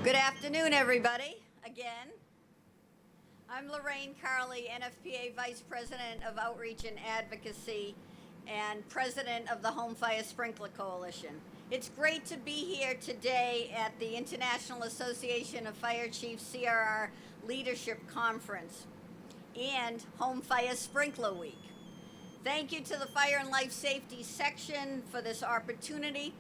Good afternoon, everybody, again. I'm Lorraine Carli, NFPA Vice President of Outreach and Advocacy and President of the Home Fire Sprinkler Coalition. It's great to be here today at the International Association of Fire Chiefs CRR Leadership Conference and Home Fire Sprinkler Week. Thank you to the Fire and Life Safety section for this opportunity.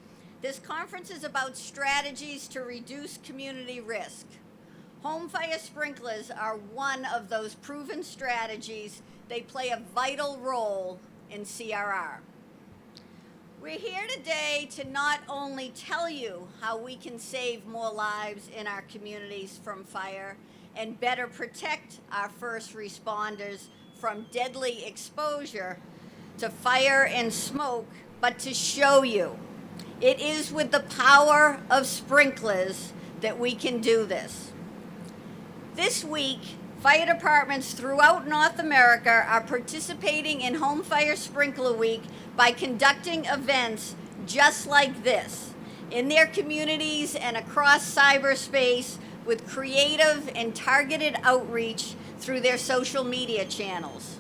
This conference is about strategies to reduce community risk. Home fire sprinklers are one of those proven strategies. They play a vital role in CRR. We're here today to not only tell you how we can save more lives in our communities from fire and better protect our first responders from deadly exposure to fire and smoke, but to show you it is with the power of sprinklers that we can do this. This week, fire departments throughout North America are participating in Home Fire Sprinkler Week by conducting events just like this in their communities and across cyberspace with creative and targeted outreach through their social media channels.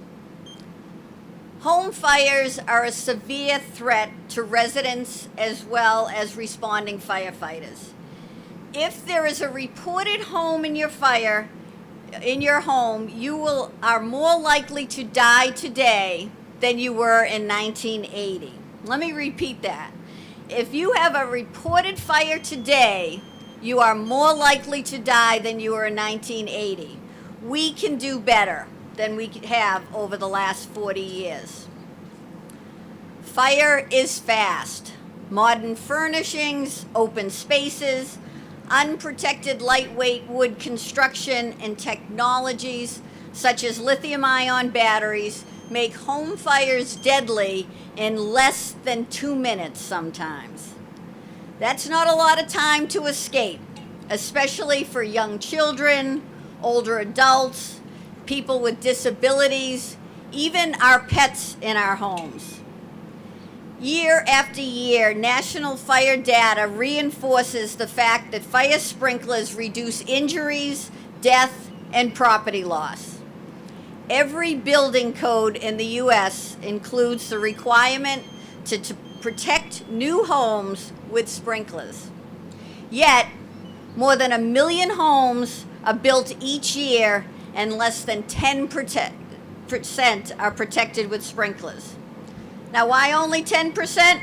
Home fires are a severe threat to residents as well as responding firefighters. If there is a reported home in your home, you are more likely to die today than you were in 1980. Let me repeat that. If you have a reported fire today, you are more likely to die than you were in 1980. We can do better than we have over the last 40 years. Fire is fast. Modern furnishings, open spaces, unprotected lightweight wood construction, and technologies such as lithium-ion batteries make home fires deadly in less than 2 minutes sometimes. That's not a lot of time to escape, especially for young children, older adults, people with disabilities, even our pets in our homes. Year after year, national fire data reinforces the fact that fire sprinklers reduce injuries, death, and property loss. Every building code in the U.S. includes the requirement to protect new homes with sprinklers. Yet, more than 1 million homes are built each year and less than 10% are protected with sprinklers. Now, why only 10%?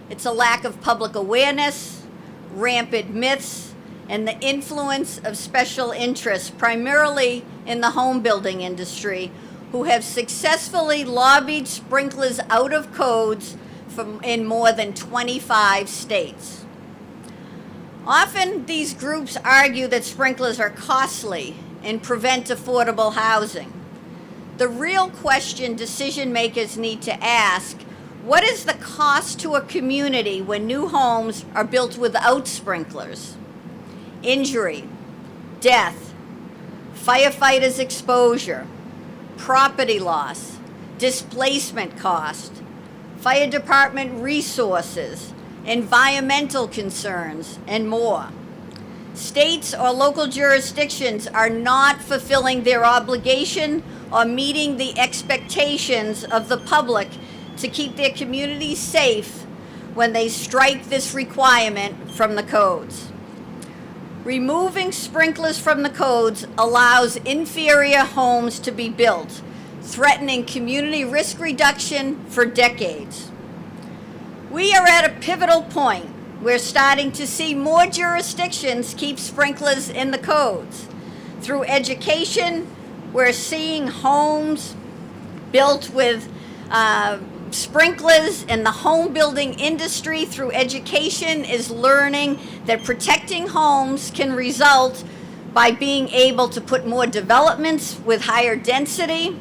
It's a lack of public awareness, rampant myths, and the influence of special interests, primarily in the home building industry, who have successfully lobbied sprinklers out of codes in more than 25 states. Often, these groups argue that sprinklers are costly and prevent affordable housing. The real question decision makers need to ask, what is the cost to a community when new homes are built without sprinklers? Injury, death, firefighters' exposure, property loss, displacement cost, fire department resources, environmental concerns, and more. States or local jurisdictions are not fulfilling their obligation or meeting the expectations of the public to keep their communities safe when they strike this requirement from the codes. Removing sprinklers from the codes allows inferior homes to be built, threatening community risk reduction for decades. We are at a pivotal point. We're starting to see more jurisdictions keep sprinklers in the codes. Through education, we're seeing homes built with sprinklers, and the home building industry through education is learning that protecting homes can result by being able to put more developments with higher density,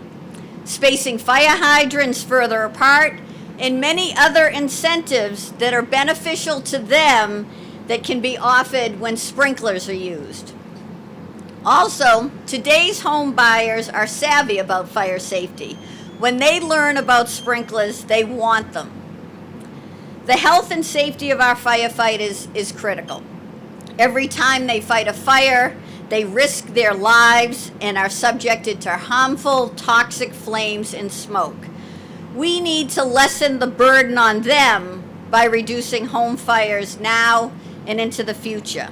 spacing fire hydrants further apart, and many other incentives that are beneficial to them that can be offered when sprinklers are used. Also, today's home buyers are savvy about fire safety. When they learn about sprinklers, they want them. The health and safety of our firefighters is critical. Every time they fight a fire, they risk their lives and are subjected to harmful, toxic flames and smoke. We need to lessen the burden on them by reducing home fires now and into the future.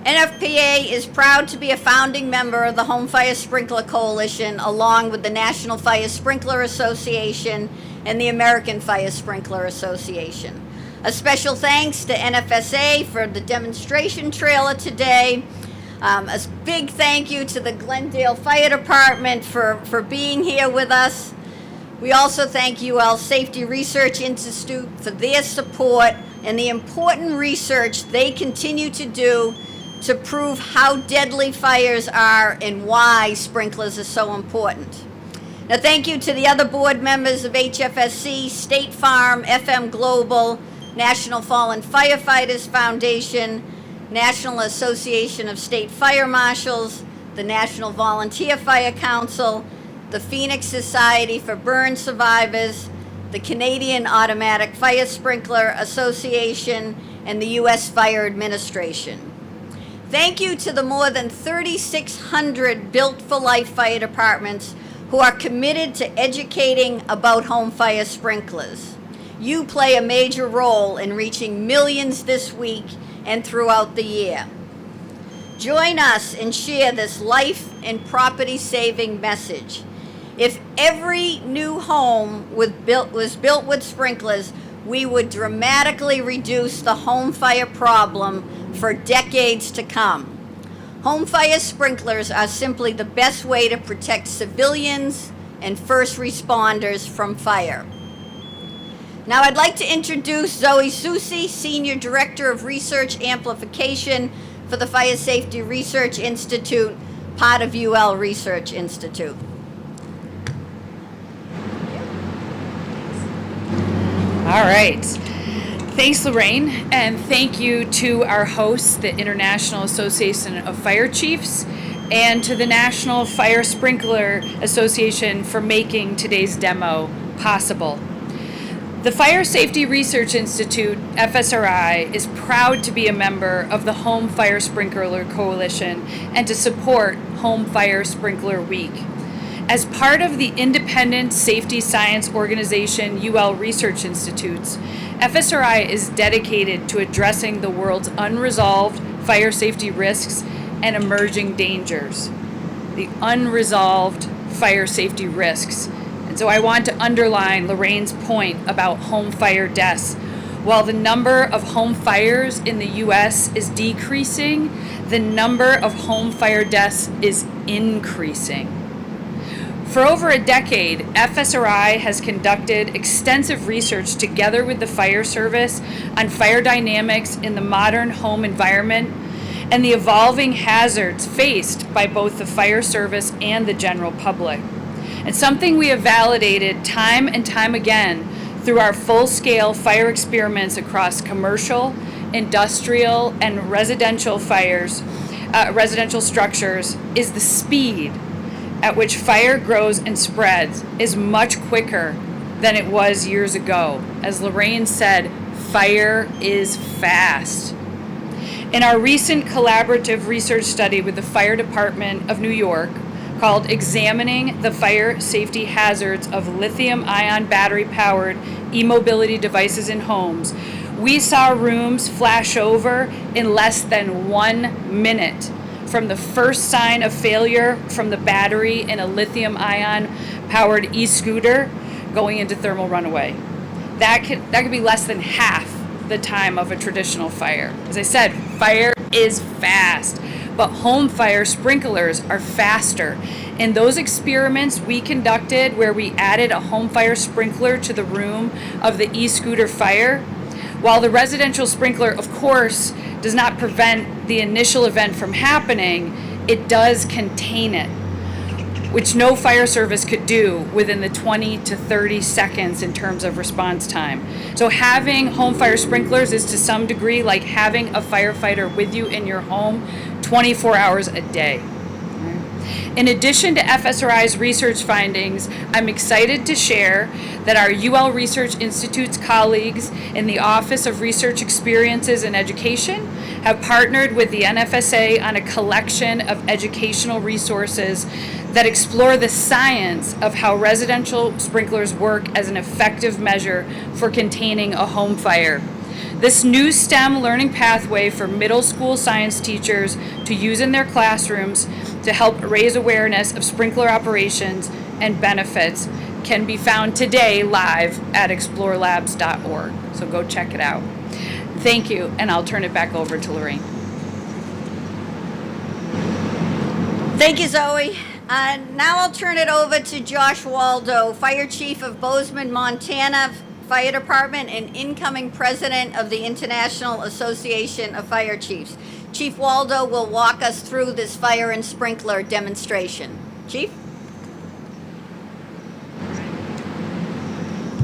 NFPA is proud to be a founding member of the Home Fire Sprinkler Coalition, along with the National Fire Sprinkler Association and the American Fire Sprinkler Association. A special thanks to NFSA for the demonstration trailer today. A big thank you to the Glendale Fire Department for being here with us. We also thank UL Safety Research Institute for their support and the important research they continue to do to prove how deadly fires are and why sprinklers are so important. Now, thank you to the other board members of HFSC, State Farm, FM Global, National Fallen Firefighters Foundation, National Association of State Fire Marshals, the National Volunteer Fire Council, the Phoenix Society for Burn Survivors, the Canadian Automatic Fire Sprinkler Association, and the U.S. Fire Administration. Thank you to the more than 3,600 Built for Life fire departments who are committed to educating about home fire sprinklers. You play a major role in reaching millions this week and throughout the year. Join us and share this life and property saving message. If every new home was built with sprinklers, we would dramatically reduce the home fire problem for decades to come. Home fire sprinklers are simply the best way to protect civilians and first responders from fire. Now I'd like to introduce Zoe Susice, Senior Director of Research Amplification for the Fire Safety Research Institute, part of UL Research Institute. All right. Thanks, Lorraine, and thank you to our hosts, the International Association of Fire Chiefs, and to the National Fire Sprinkler Association for making today's demo possible. The Fire Safety Research Institute, FSRI, is proud to be a member of the Home Fire Sprinkler Coalition and to support Home Fire Sprinkler Week. As part of the independent safety science organization UL Research Institutes, FSRI is dedicated to addressing the world's unresolved fire safety risks and emerging dangers. The unresolved fire safety risks. And so I want to underline Lorraine's point about home fire deaths. While the number of home fires in the U.S. is decreasing, the number of home fire deaths is increasing. For over a decade, FSRI has conducted extensive research together with the fire service on fire dynamics in the modern home environment and the evolving hazards faced by both the fire service and the general public. And something we have validated time and time again through our full-scale fire experiments across commercial, industrial, and residential fires, residential structures is the speed at which fire grows and spreads is much quicker than it was years ago. As Lorraine said, fire is fast. In our recent collaborative research study with the Fire Department of New York, called Examining the Fire Safety Hazards of Lithium-ion Battery-Powered E-Mobility Devices in Homes, we saw rooms flash over in less than 1 minute from the first sign of failure from the battery in a lithium-ion powered e-scooter going into thermal runaway. That could be less than half the time of a traditional fire. As I said, fire is fast, but home fire sprinklers are faster. In those experiments we conducted where we added a home fire sprinkler to the room of the e-scooter fire, while the residential sprinkler, of course, does not prevent the initial event from happening, it does contain it, which no fire service could do within the 20 to 30 seconds in terms of response time. So having home fire sprinklers is to some degree like having a firefighter with you in your home 24 hours a day. In addition to FSRI's research findings, I'm excited to share that our UL Research Institute's colleagues in the Office of Research Experiences and Education have partnered with the NFSA on a collection of educational resources that explore the science of how residential sprinklers work as an effective measure for containing a home fire. This new STEM learning pathway for middle school science teachers to use in their classrooms to help raise awareness of sprinkler operations and benefits can be found today live at explorelabs.org. So go check it out. Thank you, and I'll turn it back over to Lorraine. Thank you, Zoe. Now I'll turn it over to Josh Waldo, Fire Chief of Bozeman, Montana Fire Department and incoming President of the International Association of Fire Chiefs. Chief Waldo will walk us through this fire and sprinkler demonstration. Chief?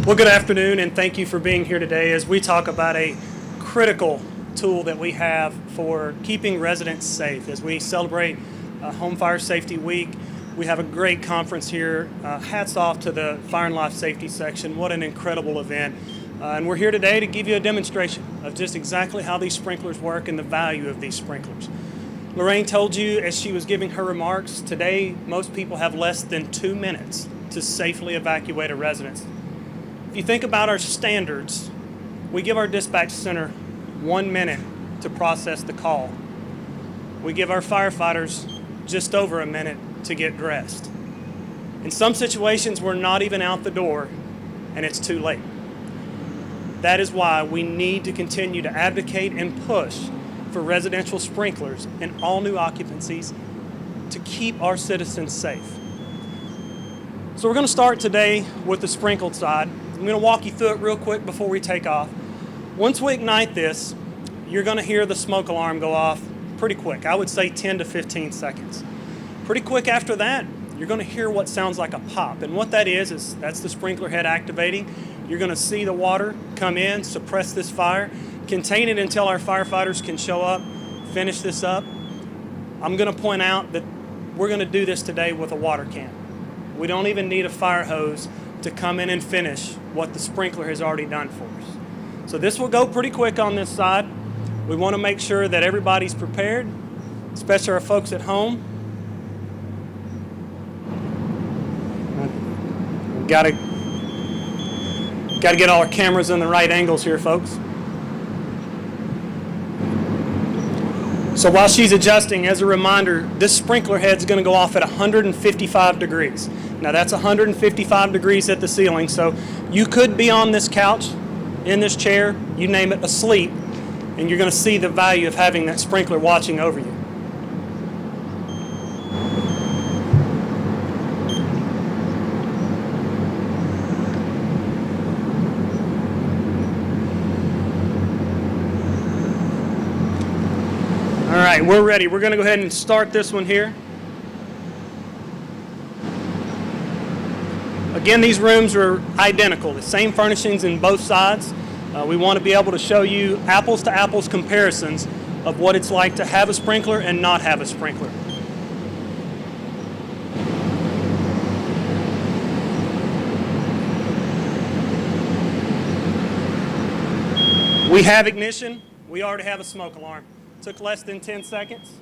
Well, good afternoon, and thank you for being here today as we talk about a critical tool that we have for keeping residents safe. As we celebrate Home Fire Safety Week, we have a great conference here. Hats off to the Fire and Life Safety section. What an incredible event. And we're here today to give you a demonstration of just exactly how these sprinklers work and the value of these sprinklers. Lorraine told you as she was giving her remarks, today most people have less than 2 minutes to safely evacuate a residence. If you think about our standards, we give our dispatch center 1 minute to process the call. We give our firefighters just over a minute to get dressed. In some situations, we're not even out the door and it's too late. That is why we need to continue to advocate and push for residential sprinklers in all new occupancies to keep our citizens safe. So we're going to start today with the sprinkled side. I'm going to walk you through it real quick before we take off. Once we ignite this, you're going to hear the smoke alarm go off pretty quick. I would say 10 to 15 seconds. Pretty quick after that, you're going to hear what sounds like a pop. And what that is that's the sprinkler head activating. You're going to see the water come in, suppress this fire, contain it until our firefighters can show up, finish this up. I'm going to point out that we're going to do this today with a water can. We don't even need a fire hose to come in and finish what the sprinkler has already done for us. So this will go pretty quick on this side. We want to make sure that everybody's prepared, especially our folks at home. Got to get all our cameras in the right angles here, folks. So while she's adjusting, as a reminder, this sprinkler head's going to go off at 155 degrees. Now that's 155 degrees at the ceiling, so you could be on this couch, in this chair, you name it, asleep, and you're going to see the value of having that sprinkler watching over you. All right, we're ready. We're going to go ahead and start this one here. Again, these rooms are identical, the same furnishings in both sides. We want to be able to show you apples to apples comparisons of what it's like to have a sprinkler and not have a sprinkler. We have ignition. We already have a smoke alarm. Took less than 10 seconds.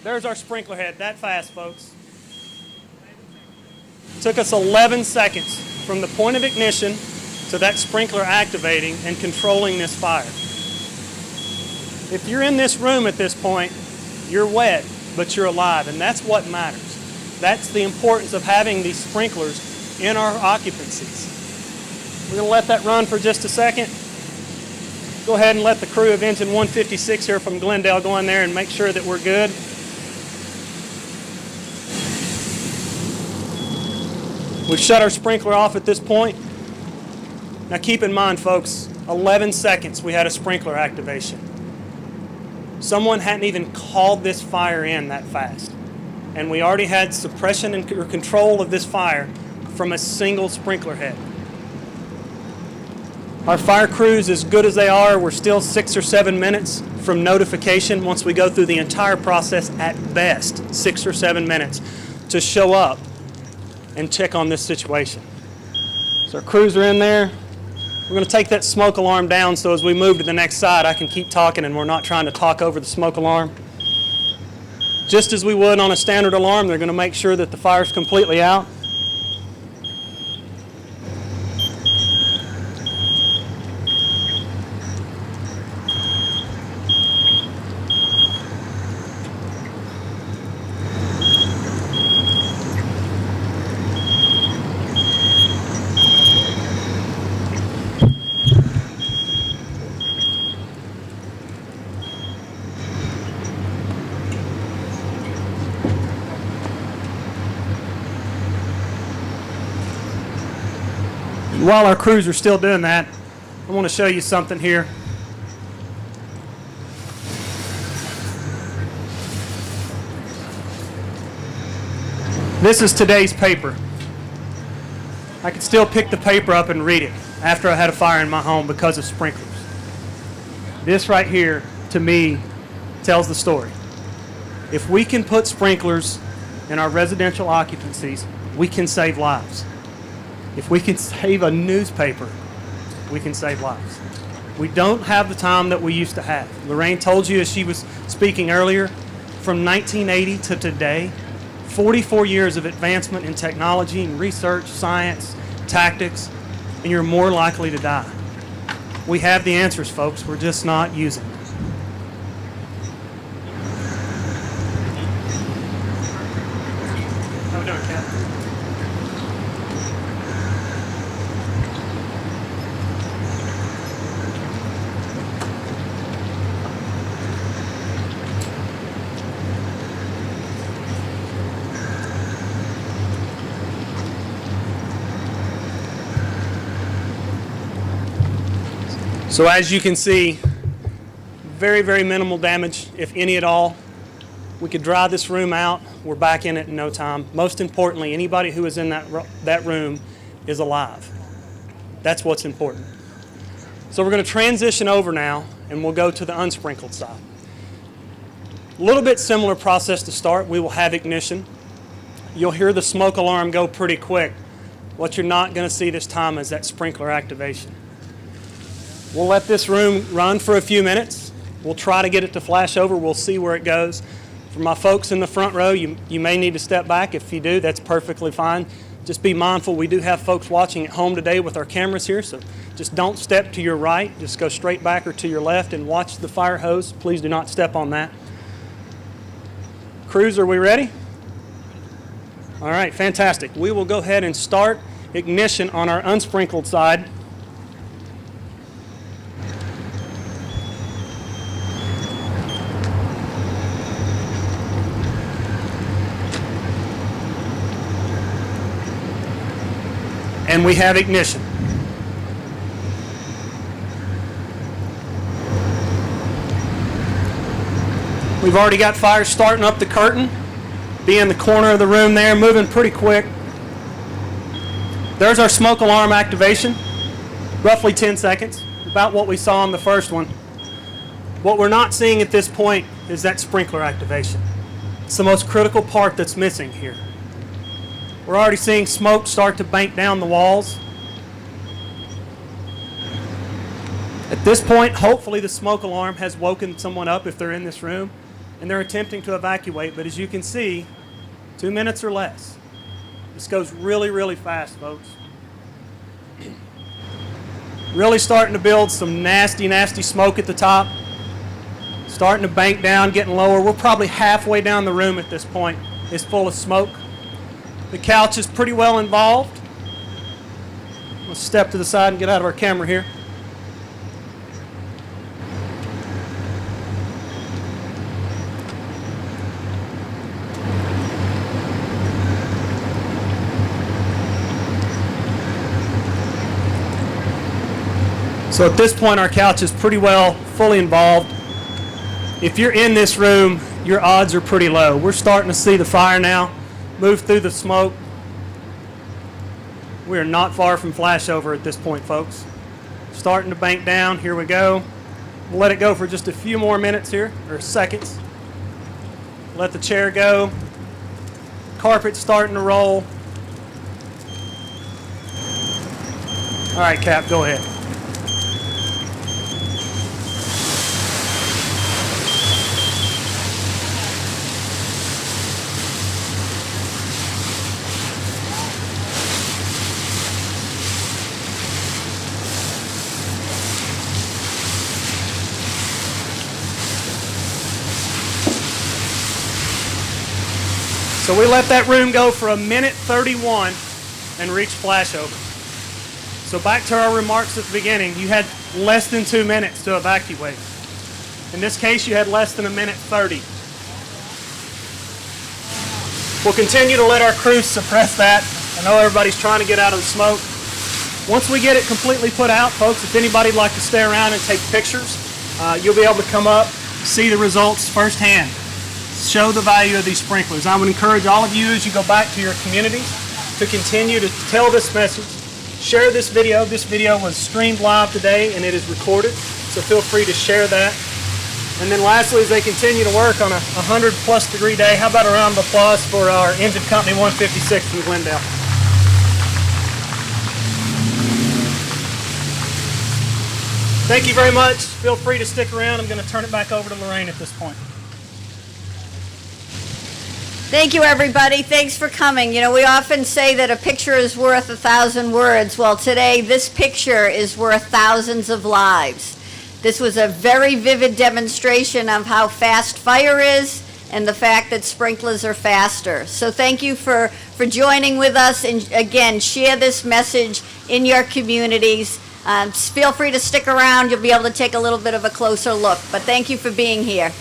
There's our sprinkler head, that fast, folks. Took us 11 seconds from the point of ignition to that sprinkler activating and controlling this fire. If you're in this room at this point, you're wet, but you're alive, and that's what matters. That's the importance of having these sprinklers in our occupancies. We're going to let that run for just a second. Go ahead and let the crew of engine 156 here from Glendale go in there and make sure that we're good. We've shut our sprinkler off at this point. Now keep in mind, folks, 11 seconds we had a sprinkler activation. Someone hadn't even called this fire in that fast. And we already had suppression and control of this fire from a single sprinkler head. Our fire crews, as good as they are, we're still 6 or 7 minutes from notification once we go through the entire process, at best 6 or 7 minutes, to show up and check on this situation. So our crews are in there. We're going to take that smoke alarm down so as we move to the next side, I can keep talking and we're not trying to talk over the smoke alarm. Just as we would on a standard alarm, they're going to make sure that the fire's completely out. While our crews are still doing that, I want to show you something here. This is today's paper. I could still pick the paper up and read it after I had a fire in my home because of sprinklers. This right here, to me, tells the story. If we can put sprinklers in our residential occupancies, we can save lives. If we can save a newspaper, we can save lives. We don't have the time that we used to have. Lorraine told you as she was speaking earlier, from 1980 to today, 44 years of advancement in technology and research, science, tactics, and you're more likely to die. We have the answers, folks. We're just not using them. How we doing, Kat? So as you can see, very, very minimal damage, if any at all. We could dry this room out. We're back in it in no time. Most importantly, anybody who is in that room is alive. That's what's important. So we're going to transition over now, and we'll go to the unsprinkled side. A little bit similar process to start. We will have ignition. You'll hear the smoke alarm go pretty quick. What you're not going to see this time is that sprinkler activation. We'll let this room run for a few minutes. We'll try to get it to flash over. We'll see where it goes. For my folks in the front row, you may need to step back. If you do, that's perfectly fine. Just be mindful, we do have folks watching at home today with our cameras here, so just don't step to your right. Just go straight back or to your left and watch the fire hose. Please do not step on that. Crews, are we ready? All right, fantastic. We will go ahead and start ignition on our unsprinkled side. And we have ignition. We've already got fire starting up the curtain. Be in the corner of the room there, moving pretty quick. There's our smoke alarm activation. Roughly 10 seconds, about what we saw on the first one. What we're not seeing at this point is that sprinkler activation. It's the most critical part that's missing here. We're already seeing smoke start to bank down the walls. At this point, hopefully the smoke alarm has woken someone up if they're in this room and they're attempting to evacuate. But as you can see, 2 minutes or less. This goes really, really fast, folks. Really starting to build some nasty, nasty smoke at the top. Starting to bank down, getting lower. We're probably halfway down the room at this point. It's full of smoke. The couch is pretty well involved. Let's step to the side and get out of our camera here. So at this point, our couch is pretty well fully involved. If you're in this room, your odds are pretty low. We're starting to see the fire now move through the smoke. We are not far from flashover at this point, folks. starting to bank down. Here we go. We'll let it go for just a few more minutes here, or seconds. Let the chair go. Carpet's starting to roll. All right, Cap, go ahead. So we let that room go for a minute 31 and reach flashover. So back to our remarks at the beginning, you had less than 2 minutes to evacuate. In this case, you had less than a minute 30. We'll continue to let our crews suppress that. I know everybody's trying to get out of the smoke. Once we get it completely put out, folks, if anybody'd like to stay around and take pictures, you'll be able to come up, see the results firsthand. Show the value of these sprinklers. I would encourage all of you as you go back to your communities to continue to tell this message. Share this video. This video was streamed live today and it is recorded, so feel free to share that. And then lastly, as they continue to work on a 100+ degree day, how about a round of applause for our engine company 156 from Glendale. Thank you very much. Feel free to stick around. I'm going to turn it back over to Lorraine at this point. Thank you, everybody. Thanks for coming. You know, we often say that a picture is worth 1,000 words. Well, today, this picture is worth thousands of lives. This was a very vivid demonstration of how fast fire is and the fact that sprinklers are faster. So thank you for joining with us. And again, share this message in your communities. Feel free to stick around. You'll be able to take a little bit of a closer look. But thank you for being here.